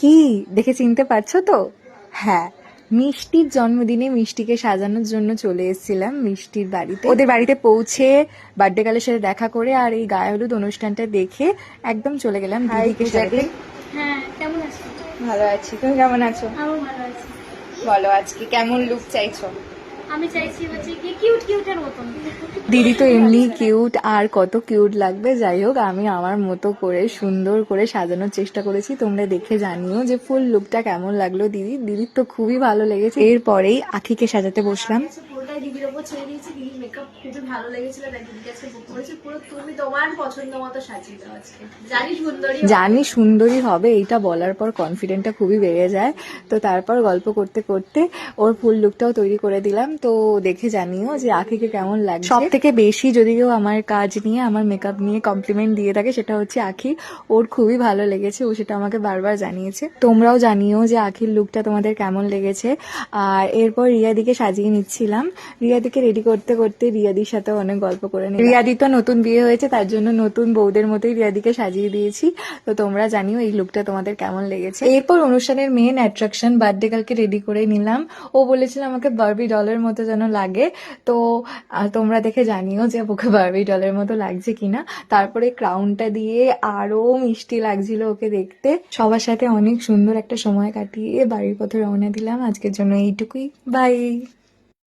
কি দেখে চিনতে পারছো তো? হ্যাঁ, মিষ্টির জন্মদিনে মিষ্টিকে সাজানোর জন্য চলে এসেছিলাম মিষ্টির বাড়িতে। ওদের বাড়িতে পৌঁছে বার্থডে গার্লের সাথে দেখা করে আর এই গায়ে হলুদ অনুষ্ঠানটা দেখে একদম চলে গেলাম দিদিকে সাজাতে। হ্যাঁ, কেমন আছো? ভালো আছি, তুমি কেমন আছো? আমিও ভালো আছি। বলো আজকে কেমন লুক চাইছো? আমি চাইছি হচ্ছে কি কিউট কিউটের মতন। দিদি তো এমনি কিউট, আর কত কিউট লাগবে। যাই হোক, আমি আমার মতো করে সুন্দর করে সাজানোর চেষ্টা করেছি। তোমরা দেখে জানিও যে ফুল লুকটা কেমন লাগলো দিদির তো খুবই ভালো লেগেছে। এরপরেই আখিকে সাজাতে বসলাম। পুরোটাই দিদির ওপর ছেড়ে দিয়েছি। দিদির মেকআপ খুবই ভালো লেগেছিল, তাই দিদির কাছে বুক করেছি। পুরো তুমি তোমার পছন্দ মতো সাজিয়ে দাও আজকে। জানি সুন্দরী হবে, এইটা বলার পর কনফিডেন্টটা খুবই বেড়ে যায়। তো তারপর গল্প করতে করতে ওর ফুল লুকটাও তৈরি করে দিলাম। তো দেখে জানিও যে আখিকে কেমন লাগছে। সব থেকে বেশি যদি কেউ আমার কাজ নিয়ে, আমার মেকআপ নিয়ে কমপ্লিমেন্ট দিয়ে থাকে সেটা হচ্ছে আখি। ওর খুবই ভালো লেগেছে, ও সেটা আমাকে বারবার জানিয়েছে। তোমরাও জানিও যে আখির লুকটা তোমাদের কেমন লেগেছে। আর এরপর রিয়াদিকে সাজিয়ে নিচ্ছিলাম। রিয়াদিকে রেডি করতে করতে রিয়াদির সাথে অনেক গল্প করে নিই। রিয়াদি তো নতুন বিয়ে হয়েছে, তার জন্য নতুন বউদের মতোই রিয়াদিকে সাজিয়ে দিয়েছি। তো তোমরা জানিও এই লুকটা তোমাদের কেমন লেগেছে। এরপর অনুষ্ঠানের মেন অ্যাট্রাকশন বার্থডে গার্লকে রেডি করে নিলাম। ও বলেছিল আমাকে বারবি ডলের মতো যেন লাগে। তো তোমরা দেখে জানিও যে ওকে বারবি ডলের মতো লাগছে কিনা। তারপরে ক্রাউনটা দিয়ে আরো মিষ্টি লাগছিল ওকে দেখতে। সবার সাথে অনেক সুন্দর একটা সময় কাটিয়ে বাড়ির পথে রওনা দিলাম। আজকের জন্য এইটুকুই, বাই।